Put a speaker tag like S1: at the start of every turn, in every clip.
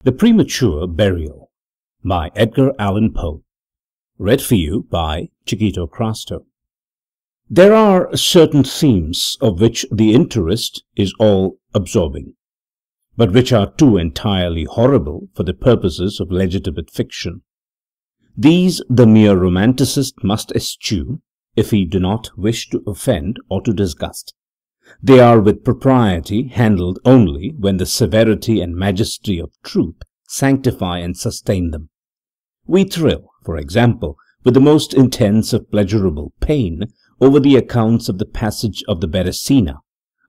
S1: The Premature Burial by Edgar Allan Poe. Read for you by Chiquito Crasto. There are certain themes of which the interest is all-absorbing, but which are too entirely horrible for the purposes of legitimate fiction. These the mere romanticist must eschew if he do not wish to offend or to disgust. They are with propriety handled only when the severity and majesty of truth sanctify and sustain them. We thrill, for example, with the most intense of pleasurable pain over the accounts of the passage of the Beresina,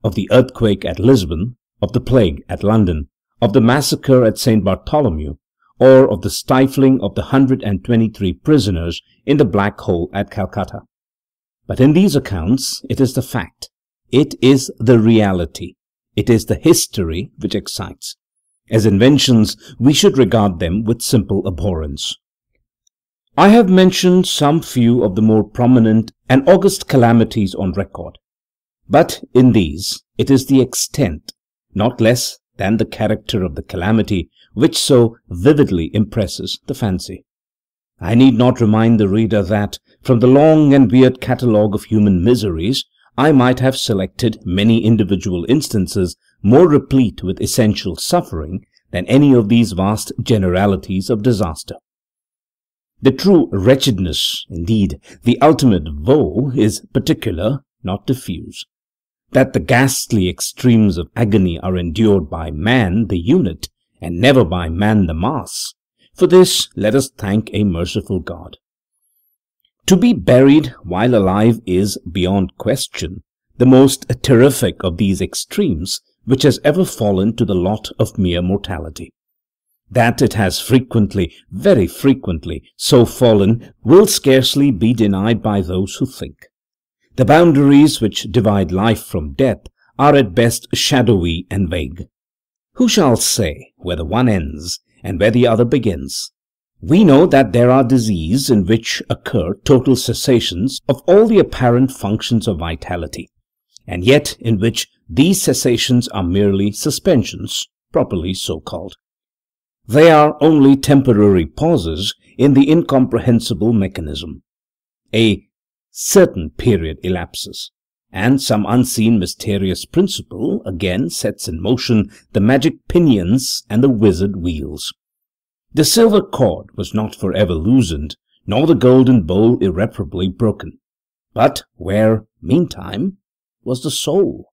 S1: of the earthquake at Lisbon, of the plague at London, of the massacre at St. Bartholomew, or of the stifling of the 123 prisoners in the Black Hole at Calcutta. But in these accounts it is the fact, it is the reality, it is the history which excites. As inventions, we should regard them with simple abhorrence. I have mentioned some few of the more prominent and august calamities on record, but in these it is the extent, not less than the character of the calamity, which so vividly impresses the fancy. I need not remind the reader that, from the long and weird catalogue of human miseries, I might have selected many individual instances more replete with essential suffering than any of these vast generalities of disaster. The true wretchedness, indeed, the ultimate woe, is particular, not diffuse. That the ghastly extremes of agony are endured by man the unit, and never by man the mass, for this let us thank a merciful God. To be buried while alive is, beyond question, the most terrific of these extremes which has ever fallen to the lot of mere mortality. That it has frequently, very frequently, so fallen will scarcely be denied by those who think. The boundaries which divide life from death are at best shadowy and vague. Who shall say where the one ends and where the other begins? We know that there are diseases in which occur total cessations of all the apparent functions of vitality, and yet in which these cessations are merely suspensions, properly so called. They are only temporary pauses in the incomprehensible mechanism. A certain period elapses, and some unseen mysterious principle again sets in motion the magic pinions and the wizard wheels. The silver cord was not forever loosened, nor the golden bowl irreparably broken. But where, meantime, was the soul?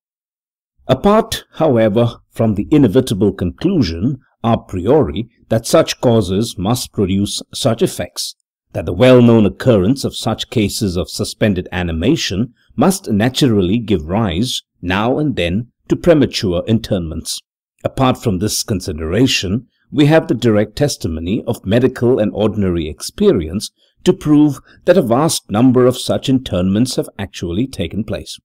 S1: Apart, however, from the inevitable conclusion a priori that such causes must produce such effects, that the well-known occurrence of such cases of suspended animation must naturally give rise, now and then, to premature interments. Apart from this consideration, we have the direct testimony of medical and ordinary experience to prove that a vast number of such interments have actually taken place.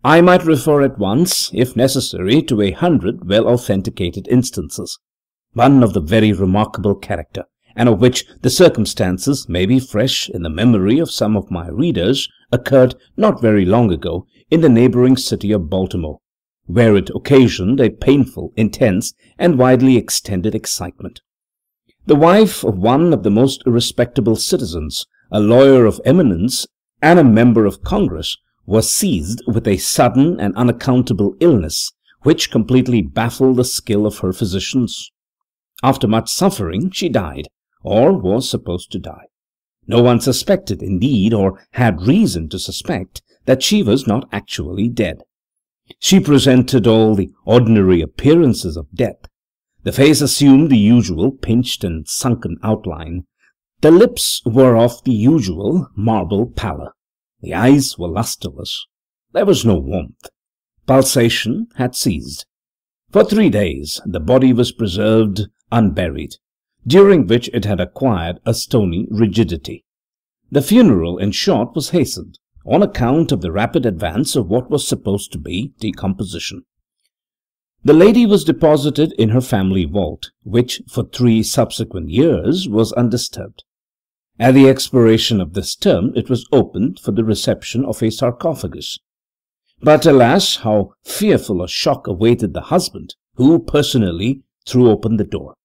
S1: I might refer at once, if necessary, to 100 well-authenticated instances, one of the very remarkable character, and of which the circumstances may be fresh in the memory of some of my readers, occurred not very long ago in the neighboring city of Baltimore, where it occasioned a painful, intense, and widely extended excitement. The wife of one of the most respectable citizens, a lawyer of eminence, and a member of Congress, was seized with a sudden and unaccountable illness, which completely baffled the skill of her physicians. After much suffering, she died, or was supposed to die. No one suspected, indeed, or had reason to suspect, that she was not actually dead. She presented all the ordinary appearances of death. The face assumed the usual pinched and sunken outline. The lips were of the usual marble pallor. The eyes were lustreless. There was no warmth. Pulsation had ceased. For 3 days the body was preserved unburied, during which it had acquired a stony rigidity. The funeral, in short, was hastened, on account of the rapid advance of what was supposed to be decomposition. The lady was deposited in her family vault, which for 3 subsequent years was undisturbed. At the expiration of this term it was opened for the reception of a sarcophagus. But alas, how fearful a shock awaited the husband, who personally threw open the door.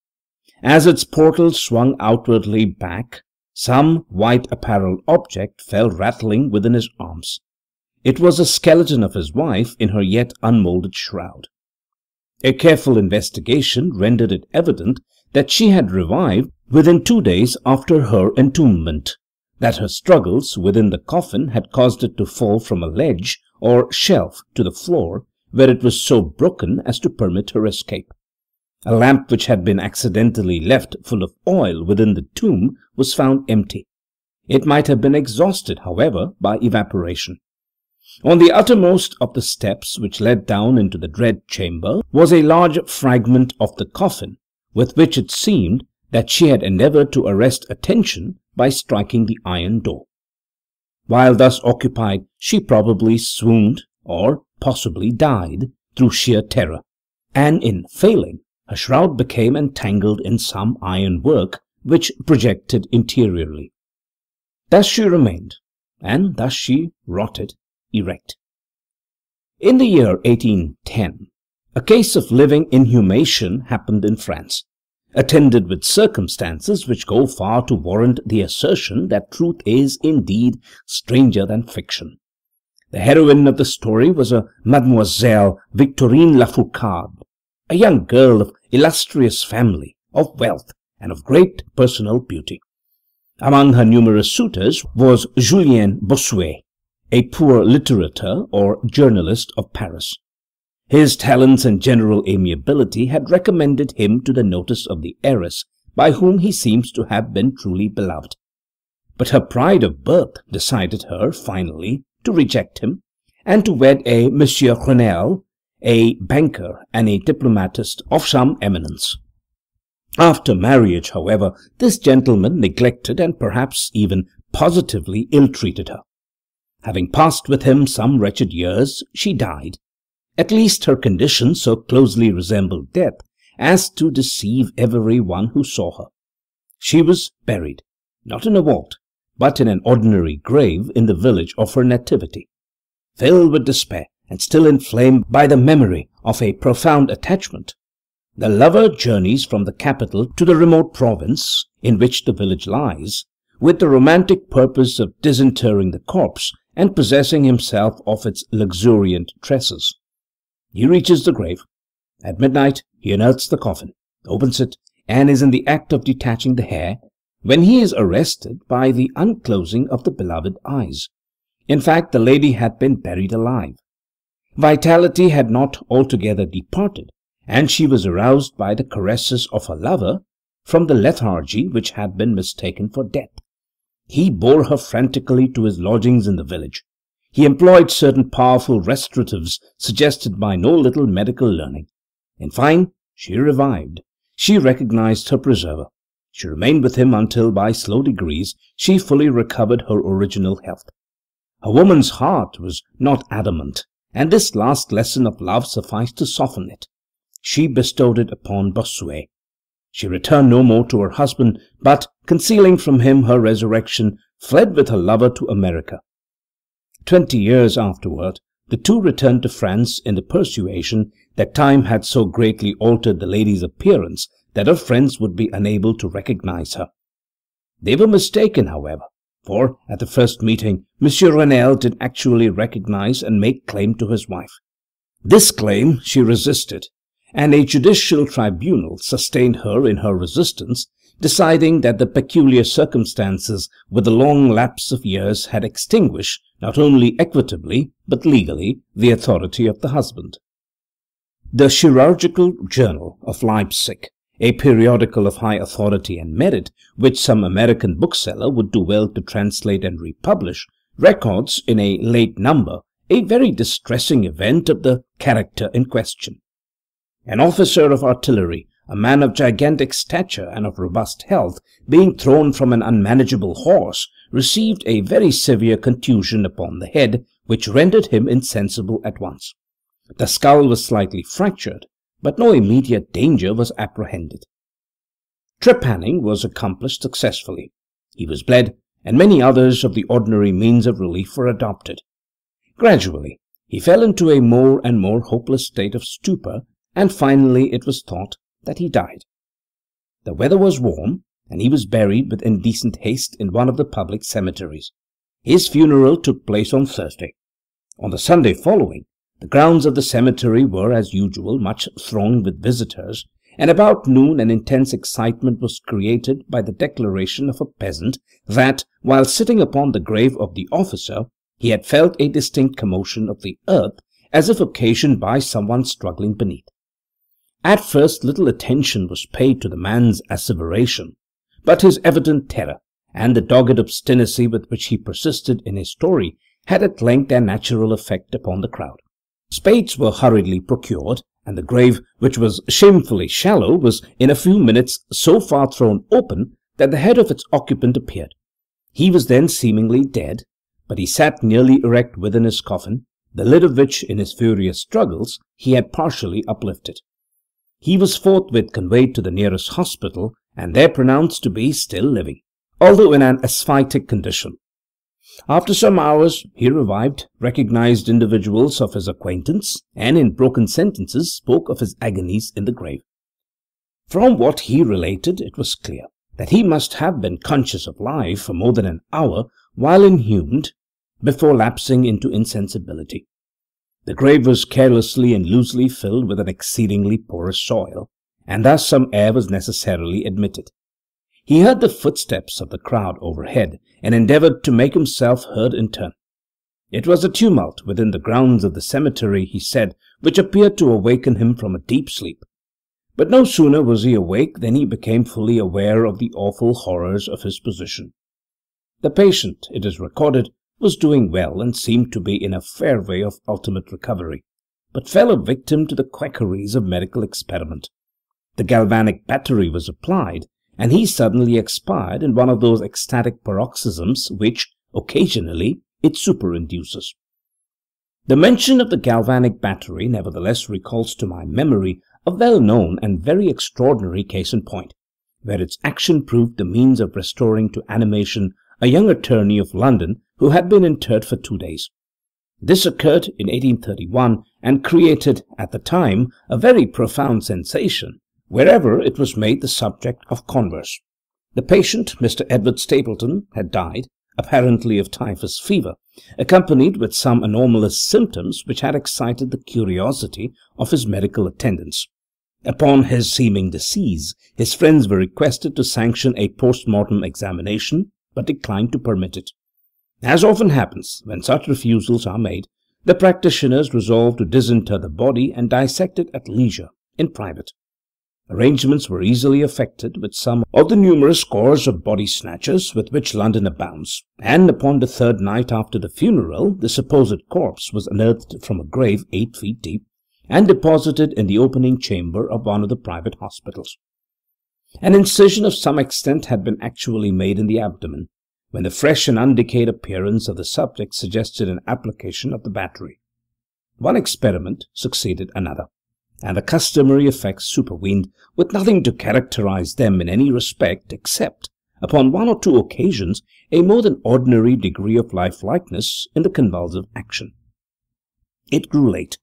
S1: As its portal swung outwardly back, some white-apparelled object fell rattling within his arms. It was the skeleton of his wife in her yet unmoulded shroud. A careful investigation rendered it evident that she had revived within 2 days after her entombment, that her struggles within the coffin had caused it to fall from a ledge or shelf to the floor, where it was so broken as to permit her escape. A lamp which had been accidentally left full of oil within the tomb was found empty. It might have been exhausted, however, by evaporation. On the uttermost of the steps which led down into the dread chamber was a large fragment of the coffin, with which it seemed that she had endeavoured to arrest attention by striking the iron door. While thus occupied, she probably swooned, or possibly died, through sheer terror, and in failing, her shroud became entangled in some iron work which projected interiorly. Thus she remained, and thus she rotted erect. In the year 1810, a case of living inhumation happened in France, attended with circumstances which go far to warrant the assertion that truth is indeed stranger than fiction. The heroine of the story was a Mademoiselle Victorine Lafourcade, a young girl of illustrious family, of wealth, and of great personal beauty. Among her numerous suitors was Julien Bossuet, a poor litterateur or journalist of Paris. His talents and general amiability had recommended him to the notice of the heiress, by whom he seems to have been truly beloved. But her pride of birth decided her, finally, to reject him, and to wed a Monsieur Renel, a banker and a diplomatist of some eminence. After marriage, however, this gentleman neglected and perhaps even positively ill-treated her. Having passed with him some wretched years, she died. At least her condition so closely resembled death as to deceive every one who saw her. She was buried, not in a vault, but in an ordinary grave in the village of her nativity. Filled with despair, and still inflamed by the memory of a profound attachment, the lover journeys from the capital to the remote province in which the village lies, with the romantic purpose of disinterring the corpse and possessing himself of its luxuriant tresses. He reaches the grave. At midnight he unearths the coffin, opens it, and is in the act of detaching the hair, when he is arrested by the unclosing of the beloved eyes. In fact, the lady had been buried alive. Vitality had not altogether departed, and she was aroused by the caresses of her lover from the lethargy which had been mistaken for death. He bore her frantically to his lodgings in the village. He employed certain powerful restoratives suggested by no little medical learning. In fine, she revived. She recognized her preserver. She remained with him until, by slow degrees, she fully recovered her original health. Her woman's heart was not adamant, and this last lesson of love sufficed to soften it. She bestowed it upon Bossuet. She returned no more to her husband, but, concealing from him her resurrection, fled with her lover to America. 20 years afterward, the two returned to France in the persuasion that time had so greatly altered the lady's appearance that her friends would be unable to recognize her. They were mistaken, however, for at the first meeting, Monsieur Renel did actually recognize and make claim to his wife. This claim she resisted, and a judicial tribunal sustained her in her resistance, deciding that the peculiar circumstances with the long lapse of years had extinguished, not only equitably, but legally, the authority of the husband. The Chirurgical Journal of Leipzig, a periodical of high authority and merit, which some American bookseller would do well to translate and republish, records in a late number a very distressing event of the character in question. An officer of artillery, a man of gigantic stature and of robust health, being thrown from an unmanageable horse, received a very severe contusion upon the head, which rendered him insensible at once. The skull was slightly fractured, but no immediate danger was apprehended. Trepanning was accomplished successfully. He was bled, and many others of the ordinary means of relief were adopted. Gradually, he fell into a more and more hopeless state of stupor, and finally it was thought that he died. The weather was warm, and he was buried with indecent haste in one of the public cemeteries. His funeral took place on Thursday. On the Sunday following, the grounds of the cemetery were, as usual, much thronged with visitors, and about noon an intense excitement was created by the declaration of a peasant that, while sitting upon the grave of the officer, he had felt a distinct commotion of the earth, as if occasioned by someone struggling beneath. At first little attention was paid to the man's asseveration, but his evident terror, and the dogged obstinacy with which he persisted in his story, had at length their natural effect upon the crowd. Spades were hurriedly procured, and the grave, which was shamefully shallow, was in a few minutes so far thrown open that the head of its occupant appeared. He was then seemingly dead, but he sat nearly erect within his coffin, the lid of which, in his furious struggles, he had partially uplifted. He was forthwith conveyed to the nearest hospital, and there pronounced to be still living, although in an asphytic condition. After some hours he revived, recognized individuals of his acquaintance, and in broken sentences spoke of his agonies in the grave. From what he related, it was clear that he must have been conscious of life for more than an hour while inhumed, before lapsing into insensibility. The grave was carelessly and loosely filled with an exceedingly porous soil, and thus some air was necessarily admitted. He heard the footsteps of the crowd overhead, and endeavoured to make himself heard in turn. It was a tumult within the grounds of the cemetery, he said, which appeared to awaken him from a deep sleep. But no sooner was he awake than he became fully aware of the awful horrors of his position. The patient, it is recorded, was doing well and seemed to be in a fair way of ultimate recovery, but fell a victim to the quackeries of medical experiment. The galvanic battery was applied, and he suddenly expired in one of those ecstatic paroxysms which, occasionally, it superinduces. The mention of the galvanic battery nevertheless recalls to my memory a well-known and very extraordinary case in point, where its action proved the means of restoring to animation a young attorney of London who had been interred for 2 days. This occurred in 1831 and created, at the time, a very profound sensation, wherever it was made the subject of converse. The patient, Mr. Edward Stapleton, had died, apparently of typhus fever, accompanied with some anomalous symptoms which had excited the curiosity of his medical attendants. Upon his seeming decease, his friends were requested to sanction a post-mortem examination, but declined to permit it. As often happens when such refusals are made, the practitioners resolved to disinter the body and dissect it at leisure, in private. Arrangements were easily effected with some of the numerous scores of body snatchers with which London abounds, and upon the third night after the funeral the supposed corpse was unearthed from a grave 8 feet deep, and deposited in the opening chamber of one of the private hospitals. An incision of some extent had been actually made in the abdomen, when the fresh and undecayed appearance of the subject suggested an application of the battery. One experiment succeeded another, and the customary effects supervened, with nothing to characterize them in any respect except, upon 1 or 2 occasions, a more than ordinary degree of lifelikeness in the convulsive action. It grew late.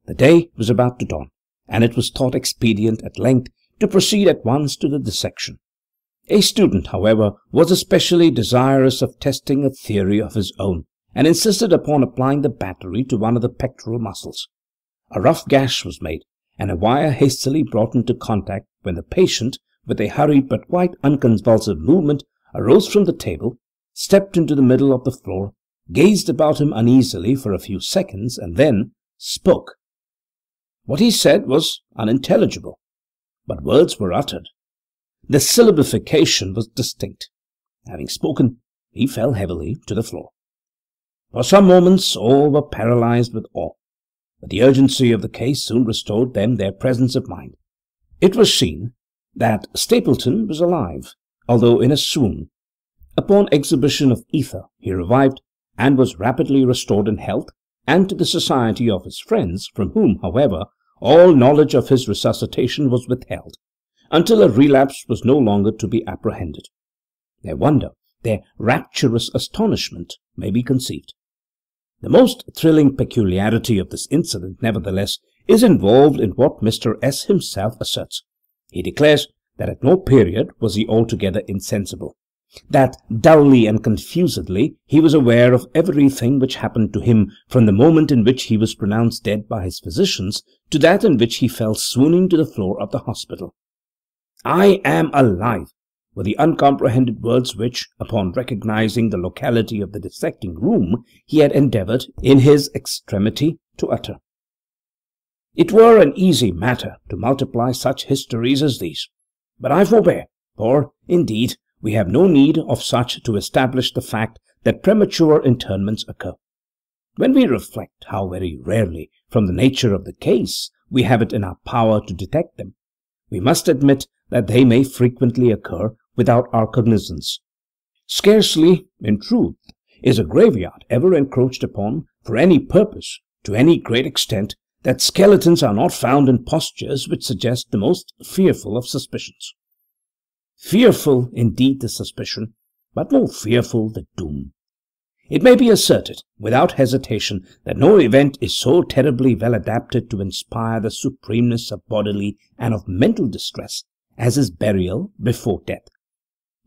S1: The day was about to dawn, and it was thought expedient at length to proceed at once to the dissection. A student, however, was especially desirous of testing a theory of his own, and insisted upon applying the battery to one of the pectoral muscles. A rough gash was made, and a wire hastily brought into contact, when the patient, with a hurried but quite unconvulsive movement, arose from the table, stepped into the middle of the floor, gazed about him uneasily for a few seconds, and then spoke. What he said was unintelligible, but words were uttered. The syllabification was distinct. Having spoken, he fell heavily to the floor. For some moments all were paralyzed with awe, but the urgency of the case soon restored them their presence of mind. It was seen that Stapleton was alive, although in a swoon. Upon exhibition of ether he revived, and was rapidly restored in health, and to the society of his friends, from whom, however, all knowledge of his resuscitation was withheld, until a relapse was no longer to be apprehended. Their wonder, their rapturous astonishment, may be conceived. The most thrilling peculiarity of this incident, nevertheless, is involved in what Mr. S. himself asserts. He declares that at no period was he altogether insensible, that dully and confusedly he was aware of everything which happened to him from the moment in which he was pronounced dead by his physicians to that in which he fell swooning to the floor of the hospital. "I am alive," were the uncomprehended words which, upon recognizing the locality of the dissecting room, he had endeavoured, in his extremity, to utter. It were an easy matter to multiply such histories as these, but I forbear, for, indeed, we have no need of such to establish the fact that premature interments occur. When we reflect how very rarely, from the nature of the case, we have it in our power to detect them, we must admit that they may frequently occur without our cognizance. Scarcely, in truth, is a graveyard ever encroached upon for any purpose, to any great extent, that skeletons are not found in postures which suggest the most fearful of suspicions. Fearful indeed the suspicion, but more fearful the doom. It may be asserted, without hesitation, that no event is so terribly well adapted to inspire the supremeness of bodily and of mental distress as is burial before death.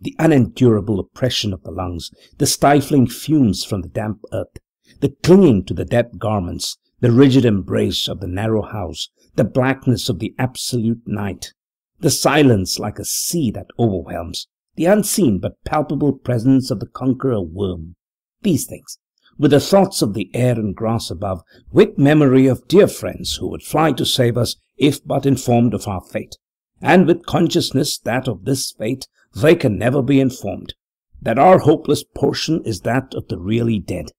S1: The unendurable oppression of the lungs, the stifling fumes from the damp earth, the clinging to the dead garments, the rigid embrace of the narrow house, the blackness of the absolute night, the silence like a sea that overwhelms, the unseen but palpable presence of the conqueror worm, these things, with the thoughts of the air and grass above, with memory of dear friends who would fly to save us if but informed of our fate, and with consciousness that of this fate they can never be informed, that our hopeless portion is that of the really dead.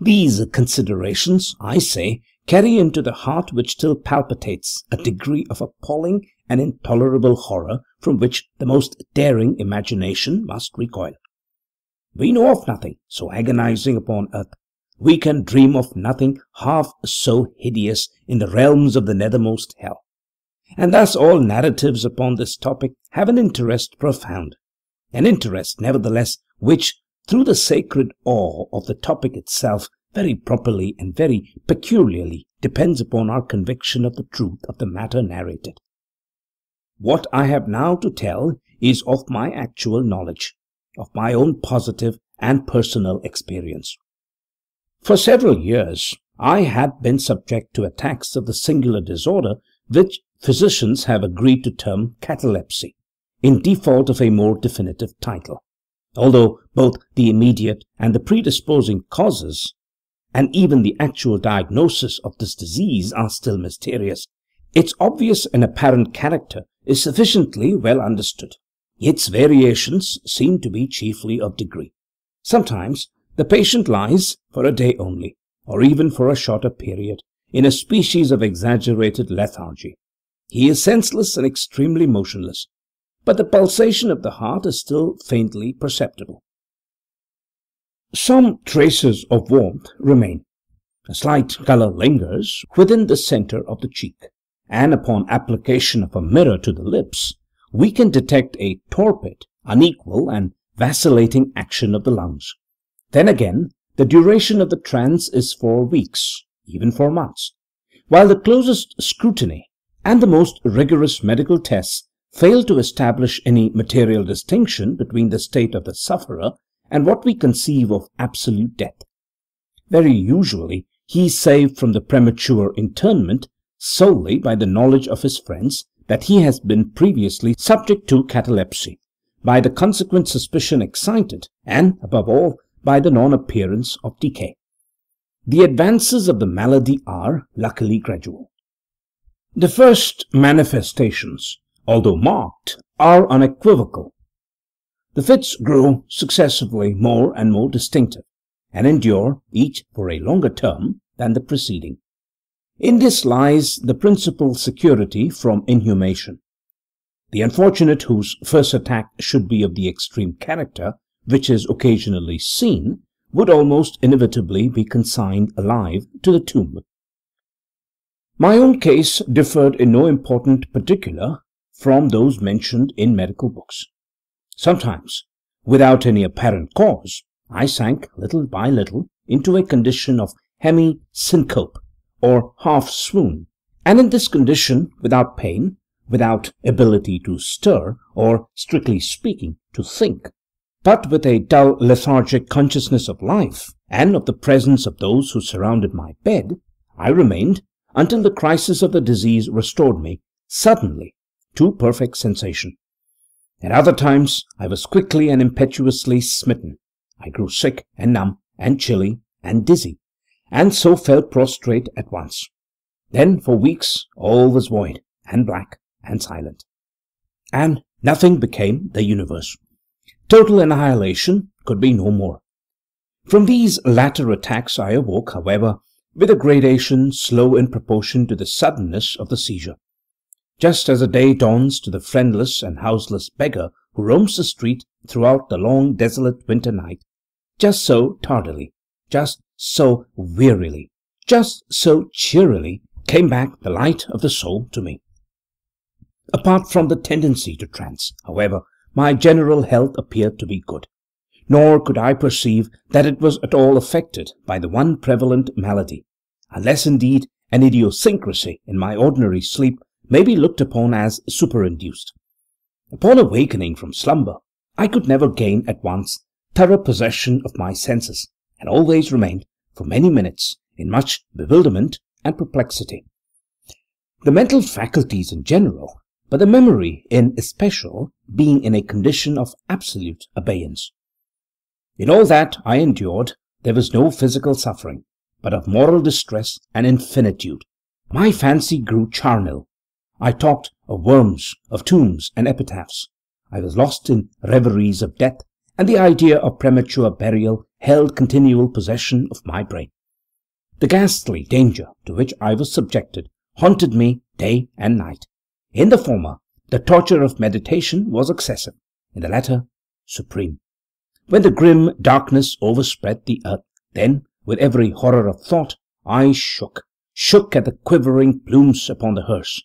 S1: These considerations, I say, carry into the heart which still palpitates a degree of appalling and intolerable horror from which the most daring imagination must recoil. We know of nothing so agonizing upon earth. We can dream of nothing half so hideous in the realms of the nethermost hell. And thus all narratives upon this topic have an interest profound, an interest, nevertheless, which, through the sacred awe of the topic itself, very properly and very peculiarly depends upon our conviction of the truth of the matter narrated. What I have now to tell is of my actual knowledge, of my own positive and personal experience. For several years I had been subject to attacks of the singular disorder which physicians have agreed to term catalepsy, in default of a more definitive title. Although both the immediate and the predisposing causes, and even the actual diagnosis of this disease are still mysterious, its obvious and apparent character is sufficiently well understood. Its variations seem to be chiefly of degree. Sometimes the patient lies for a day only, or even for a shorter period, in a species of exaggerated lethargy. He is senseless and extremely motionless, but the pulsation of the heart is still faintly perceptible. Some traces of warmth remain. A slight colour lingers within the centre of the cheek, and upon application of a mirror to the lips, we can detect a torpid, unequal, and vacillating action of the lungs. Then again, the duration of the trance is for weeks, even for months, while the closest scrutiny and the most rigorous medical tests fail to establish any material distinction between the state of the sufferer and what we conceive of absolute death. Very usually he is saved from the premature interment solely by the knowledge of his friends that he has been previously subject to catalepsy, by the consequent suspicion excited, and, above all, by the non-appearance of decay. The advances of the malady are, luckily, gradual. The first manifestations, although marked, are unequivocal. The fits grow successively more and more distinctive, and endure each for a longer term than the preceding. In this lies the principal security from inhumation. The unfortunate whose first attack should be of the extreme character which is occasionally seen would almost inevitably be consigned alive to the tomb. My own case differed in no important particular from those mentioned in medical books. Sometimes, without any apparent cause, I sank little by little into a condition of hemi-syncope, or half-swoon, and in this condition, without pain, without ability to stir, or, strictly speaking, to think, but with a dull, lethargic consciousness of life and of the presence of those who surrounded my bed, I remained until the crisis of the disease restored me suddenly to perfect sensation. At other times I was quickly and impetuously smitten. I grew sick and numb and chilly and dizzy, and so fell prostrate at once. Then for weeks all was void and black and silent, and nothing became the universe. Total annihilation could be no more. From these latter attacks I awoke, however, with a gradation slow in proportion to the suddenness of the seizure. Just as a day dawns to the friendless and houseless beggar who roams the street throughout the long desolate winter night, just so tardily, just so wearily, just so cheerily came back the light of the soul to me. Apart from the tendency to trance, however, my general health appeared to be good, nor could I perceive that it was at all affected by the one prevalent malady, unless indeed an idiosyncrasy in my ordinary sleep may be looked upon as superinduced. Upon awakening from slumber, I could never gain at once thorough possession of my senses, and always remained for many minutes in much bewilderment and perplexity. The mental faculties in general, but the memory in especial, being in a condition of absolute abeyance. In all that I endured, there was no physical suffering, but of moral distress and infinitude. My fancy grew charnel. I talked of worms, of tombs and epitaphs. I was lost in reveries of death, and the idea of premature burial held continual possession of my brain. The ghastly danger to which I was subjected haunted me day and night. In the former, the torture of meditation was excessive, in the latter, supreme. When the grim darkness overspread the earth, then, with every horror of thought, I shook at the quivering plumes upon the hearse.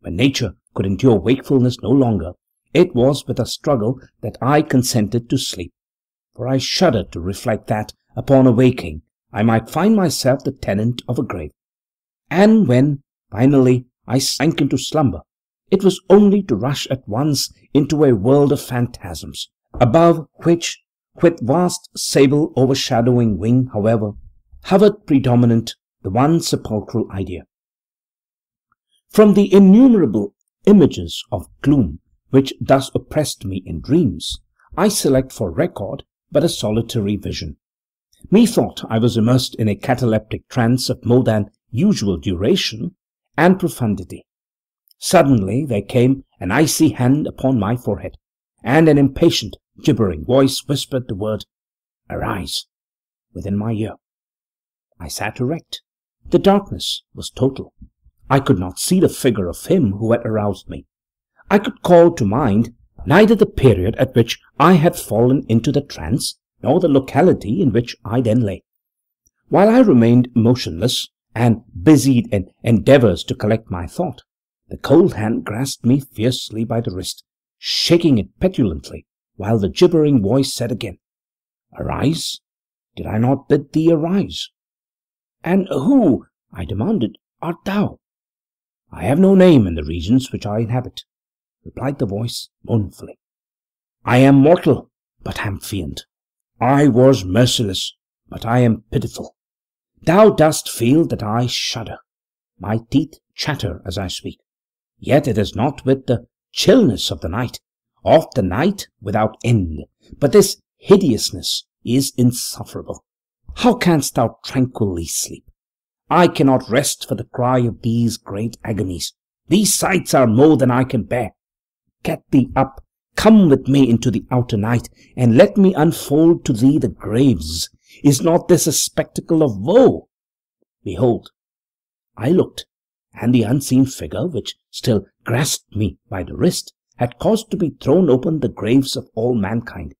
S1: When nature could endure wakefulness no longer, it was with a struggle that I consented to sleep, for I shuddered to reflect that, upon awaking, I might find myself the tenant of a grave. And when, finally, I sank into slumber, it was only to rush at once into a world of phantasms, above which, with vast sable overshadowing wing, however, hovered predominant the one sepulchral idea. From the innumerable images of gloom which thus oppressed me in dreams, I select for record but a solitary vision. Methought I was immersed in a cataleptic trance of more than usual duration and profundity. Suddenly there came an icy hand upon my forehead, and an impatient, gibbering voice whispered the word, "Arise," within my ear. I sat erect. The darkness was total. I could not see the figure of him who had aroused me. I could call to mind neither the period at which I had fallen into the trance, nor the locality in which I then lay. While I remained motionless, and busied in endeavours to collect my thought, the cold hand grasped me fiercely by the wrist, shaking it petulantly, while the gibbering voice said again, "Arise? Did I not bid thee arise?" "And who," I demanded, "art thou?" "I have no name in the regions which I inhabit," replied the voice mournfully. "I am mortal, but am fiend. I was merciless, but I am pitiful. Thou dost feel that I shudder. My teeth chatter as I speak. Yet it is not with the chillness of the night without end, but this hideousness is insufferable. How canst thou tranquilly sleep? I cannot rest for the cry of these great agonies. These sights are more than I can bear. Get thee up, come with me into the outer night, and let me unfold to thee the graves. Is not this a spectacle of woe? Behold." I looked, and the unseen figure, which still grasped me by the wrist, had caused to be thrown open the graves of all mankind,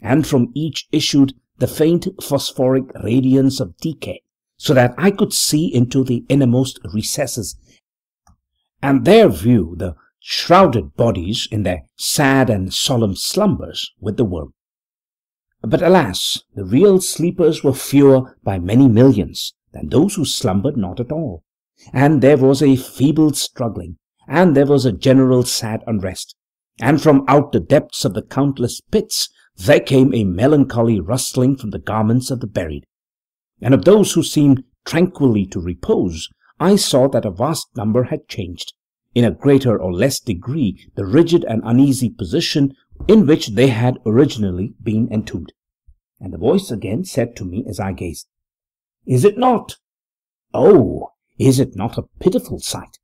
S1: and from each issued the faint phosphoric radiance of decay, so that I could see into the innermost recesses, and there view the shrouded bodies in their sad and solemn slumbers with the worm. But alas, the real sleepers were fewer by many millions than those who slumbered not at all, and there was a feeble struggling, and there was a general sad unrest, and from out the depths of the countless pits there came a melancholy rustling from the garments of the buried. And of those who seemed tranquilly to repose, I saw that a vast number had changed, in a greater or less degree, the rigid and uneasy position in which they had originally been entombed. And the voice again said to me as I gazed, "Is it not? Oh, is it not a pitiful sight?"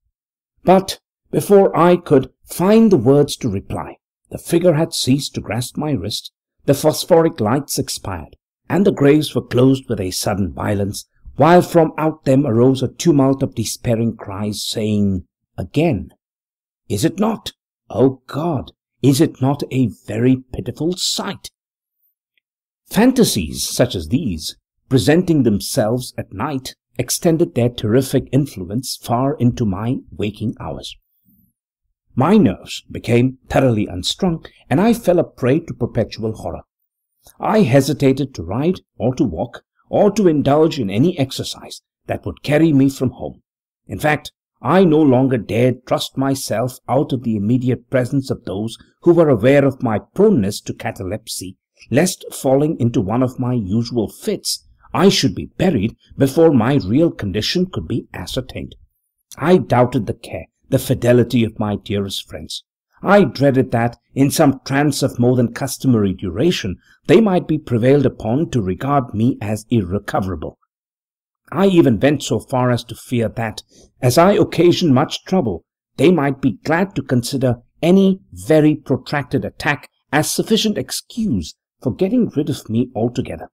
S1: But before I could find the words to reply, the figure had ceased to grasp my wrist, the phosphoric lights expired, and the graves were closed with a sudden violence, while from out them arose a tumult of despairing cries, saying again, "Is it not? O God, is it not a very pitiful sight?" Fantasies such as these, presenting themselves at night, extended their terrific influence far into my waking hours. My nerves became thoroughly unstrung, and I fell a prey to perpetual horror. I hesitated to ride, or to walk, or to indulge in any exercise that would carry me from home. In fact, I no longer dared trust myself out of the immediate presence of those who were aware of my proneness to catalepsy, lest, falling into one of my usual fits, I should be buried before my real condition could be ascertained. I doubted the care, the fidelity of my dearest friends. I dreaded that, in some trance of more than customary duration, they might be prevailed upon to regard me as irrecoverable. I even went so far as to fear that, as I occasioned much trouble, they might be glad to consider any very protracted attack as sufficient excuse for getting rid of me altogether.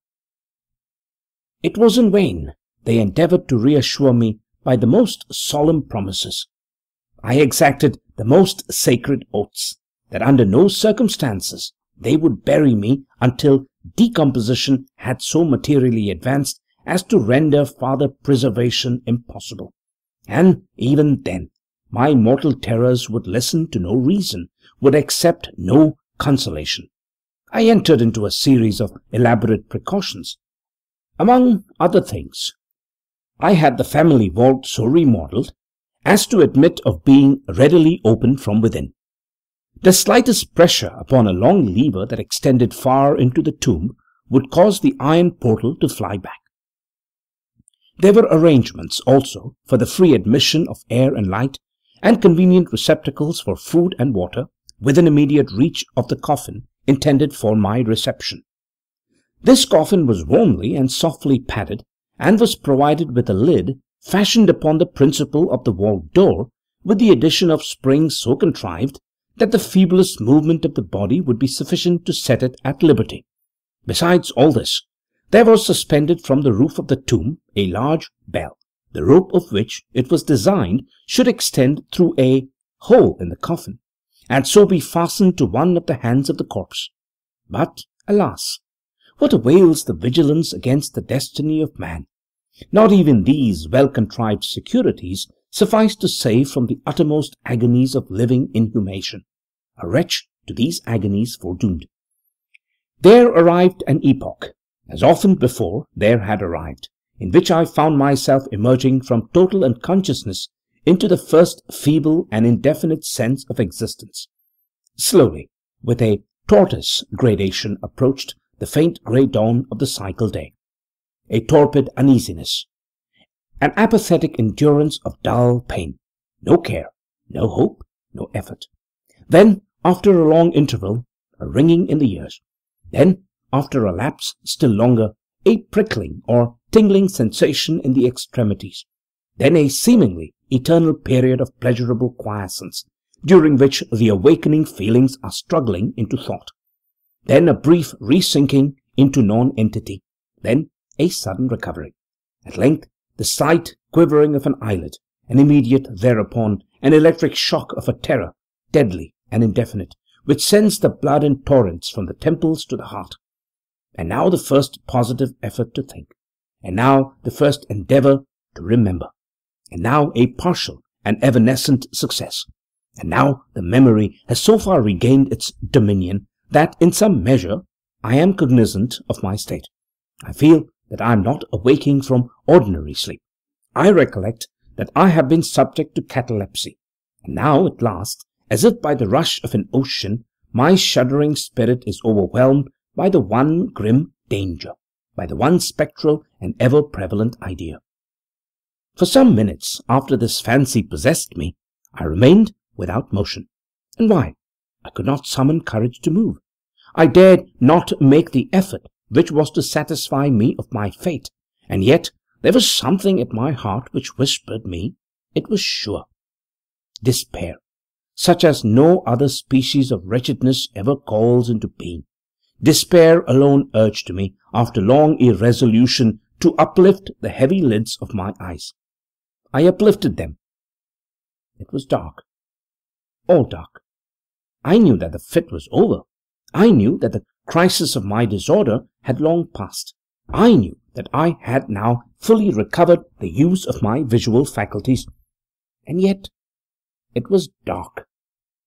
S1: It was in vain they endeavoured to reassure me by the most solemn promises. I exacted the most sacred oaths that under no circumstances they would bury me until decomposition had so materially advanced as to render farther preservation impossible. And even then, my mortal terrors would listen to no reason, would accept no consolation. I entered into a series of elaborate precautions. Among other things, I had the family vault so remodelled as to admit of being readily opened from within. The slightest pressure upon a long lever that extended far into the tomb would cause the iron portal to fly back. There were arrangements also for the free admission of air and light, and convenient receptacles for food and water within immediate reach of the coffin intended for my reception. This coffin was warmly and softly padded, and was provided with a lid fashioned upon the principle of the vault door, with the addition of springs so contrived that the feeblest movement of the body would be sufficient to set it at liberty. Besides all this, there was suspended from the roof of the tomb a large bell, the rope of which it was designed should extend through a hole in the coffin, and so be fastened to one of the hands of the corpse. But, alas, what avails the vigilance against the destiny of man? Not even these well-contrived securities suffice to save from the uttermost agonies of living inhumation, a wretch to these agonies foredoomed. There arrived an epoch, as often before there had arrived, in which I found myself emerging from total unconsciousness into the first feeble and indefinite sense of existence. Slowly, with a tortoise gradation, approached the faint grey dawn of the cycle day. A torpid uneasiness, an apathetic endurance of dull pain, no care, no hope, no effort. Then, after a long interval, a ringing in the ears. Then, after a lapse still longer, a prickling or tingling sensation in the extremities. Then a seemingly eternal period of pleasurable quiescence, during which the awakening feelings are struggling into thought. Then a brief resinking into non-entity. Then a sudden recovery. At length, the slight quivering of an eyelid, and immediate thereupon an electric shock of a terror, deadly and indefinite, which sends the blood in torrents from the temples to the heart. And now the first positive effort to think, and now the first endeavour to remember, and now a partial and evanescent success, and now the memory has so far regained its dominion that in some measure I am cognizant of my state. I feel that I am not awaking from ordinary sleep. I recollect that I have been subject to catalepsy, And now at last, as if by the rush of an ocean, my shuddering spirit is overwhelmed by the one grim danger, by the one spectral and ever-prevalent idea. For some minutes after this fancy possessed me, I remained without motion. And why? I could not summon courage to move. I dared not make the effort which was to satisfy me of my fate, and yet there was something at my heart which whispered me it was sure. Despair, such as no other species of wretchedness ever calls into being. Despair alone urged me, after long irresolution, to uplift the heavy lids of my eyes. I uplifted them. It was dark, all dark. I knew that the fit was over. I knew that the crisis of my disorder had long passed. I knew that I had now fully recovered the use of my visual faculties. And yet it was dark,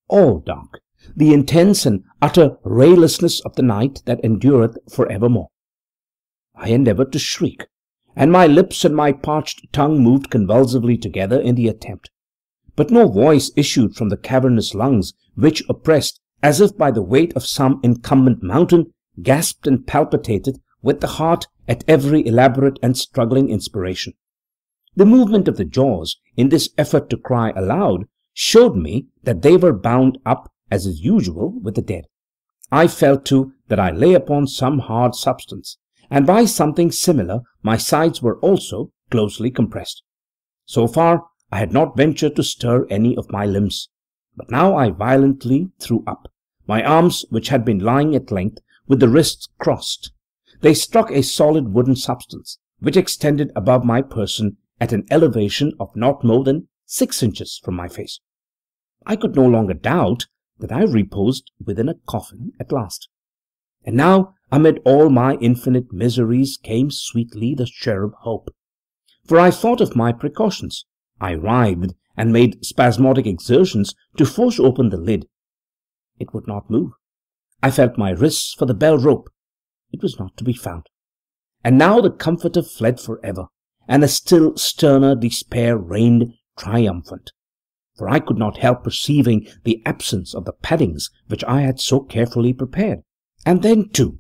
S1: all dark, the intense and utter raylessness of the night that endureth for evermore. I endeavoured to shriek, and my lips and my parched tongue moved convulsively together in the attempt. But no voice issued from the cavernous lungs, which, oppressed as if by the weight of some incumbent mountain, gasped and palpitated with the heart at every elaborate and struggling inspiration. The movement of the jaws in this effort to cry aloud showed me that they were bound up, as is usual, with the dead. I felt, too, that I lay upon some hard substance, and by something similar my sides were also closely compressed. So far I had not ventured to stir any of my limbs, but now I violently threw up. My arms, which had been lying at length, with the wrists crossed, they struck a solid wooden substance, which extended above my person at an elevation of not more than 6 inches from my face. I could no longer doubt that I reposed within a coffin at last. And now, amid all my infinite miseries, came sweetly the cherub hope. For I thought of my precautions. I writhed and made spasmodic exertions to force open the lid. It would not move. I felt my wrists for the bell rope. It was not to be found. And now the comforter fled forever, and a still sterner despair reigned triumphant. For I could not help perceiving the absence of the paddings which I had so carefully prepared. And then, too,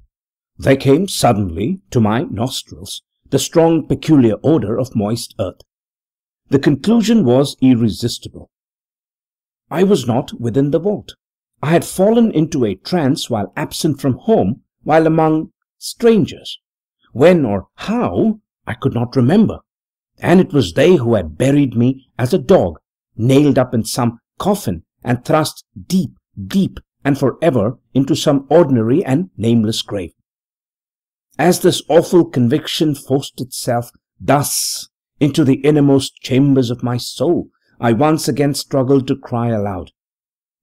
S1: there came suddenly to my nostrils the strong peculiar odour of moist earth. The conclusion was irresistible. I was not within the vault. I had fallen into a trance while absent from home, while among strangers. When or how, I could not remember. And it was they who had buried me as a dog, nailed up in some coffin and thrust deep, deep and forever into some ordinary and nameless grave. As this awful conviction forced itself thus into the innermost chambers of my soul, I once again struggled to cry aloud.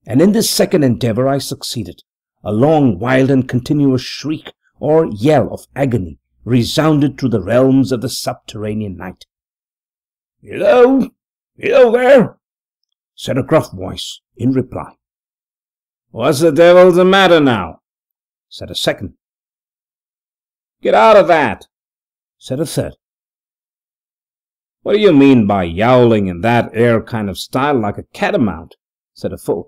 S1: And in this second endeavour I succeeded. A long, wild and continuous shriek or yell of agony resounded through the realms of the subterranean night. "Hello! Hello there!" said a gruff voice in reply. "What's the devil's the matter now?" said a second. "Get out of that," said a third. "What do you mean by yowling in that air kind of style like a catamount?" said a fourth.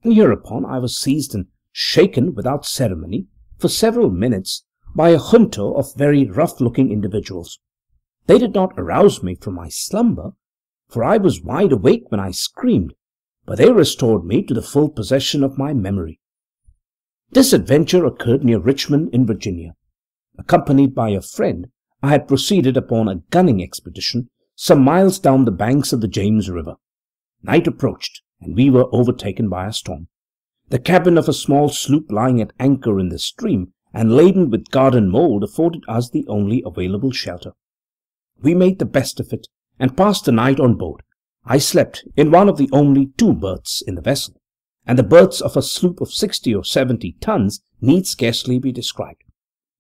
S1: And hereupon I was seized and shaken without ceremony for several minutes by a junto of very rough-looking individuals. They did not arouse me from my slumber, for I was wide awake when I screamed, but they restored me to the full possession of my memory. This adventure occurred near Richmond in Virginia. Accompanied by a friend, I had proceeded upon a gunning expedition some miles down the banks of the James River. Night approached, and we were overtaken by a storm. The cabin of a small sloop lying at anchor in the stream and laden with garden mould afforded us the only available shelter. We made the best of it and passed the night on board. I slept in one of the only 2 berths in the vessel, and the berths of a sloop of 60 or 70 tons need scarcely be described.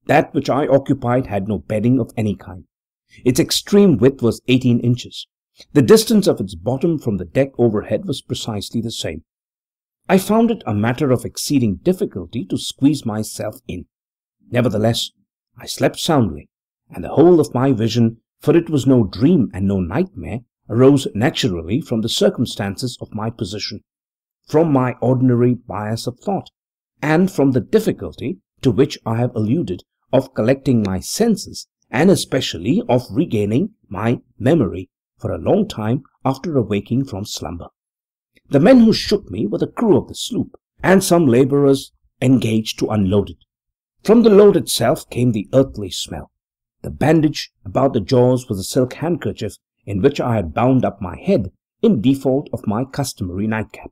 S1: That which I occupied had no bedding of any kind. Its extreme width was 18 inches. The distance of its bottom from the deck overhead was precisely the same. I found it a matter of exceeding difficulty to squeeze myself in. Nevertheless, I slept soundly, and the whole of my vision, for it was no dream and no nightmare, arose naturally from the circumstances of my position, from my ordinary bias of thought, and from the difficulty to which I have alluded of collecting my senses, and especially of regaining my memory for a long time after awaking from slumber. The men who shook me were the crew of the sloop, and some labourers engaged to unload it. From the load itself came the earthly smell. The bandage about the jaws was a silk handkerchief in which I had bound up my head in default of my customary nightcap.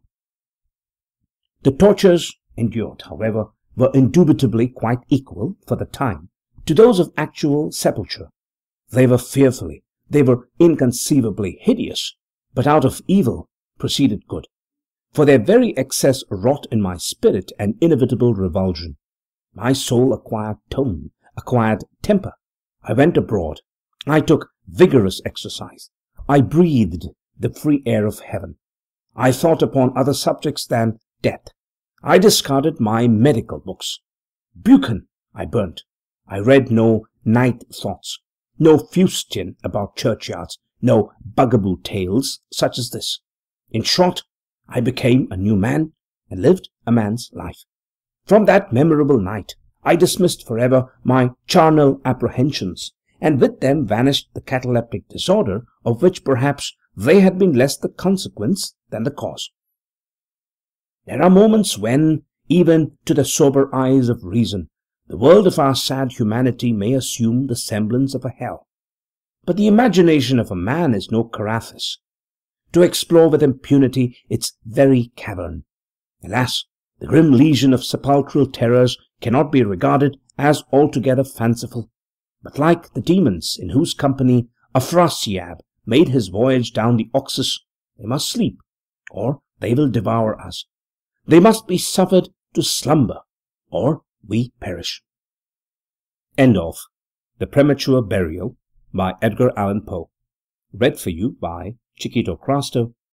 S1: The tortures endured, however, were indubitably quite equal, for the time, to those of actual sepulture. They were inconceivably hideous, but out of evil proceeded good, for their very excess wrought in my spirit an inevitable revulsion. My soul acquired tone, acquired temper. I went abroad. I took vigorous exercise. I breathed the free air of heaven. I thought upon other subjects than death. I discarded my medical books. Buchan I burnt. I read no night thoughts, no fustian about churchyards, no bugaboo tales such as this. In short, I became a new man and lived a man's life. From that memorable night, I dismissed forever my charnel apprehensions, and with them vanished the cataleptic disorder, of which perhaps they had been less the consequence than the cause. There are moments when, even to the sober eyes of reason, the world of our sad humanity may assume the semblance of a hell. But the imagination of a man is no Carathis, to explore with impunity its very cavern. Alas, the grim legion of sepulchral terrors cannot be regarded as altogether fanciful, but like the demons in whose company Afrasiab made his voyage down the Oxus, they must sleep, or they will devour us. They must be suffered to slumber, or we perish. End of The Premature Burial by Edgar Allan Poe. Read for you by Chiquito Crasto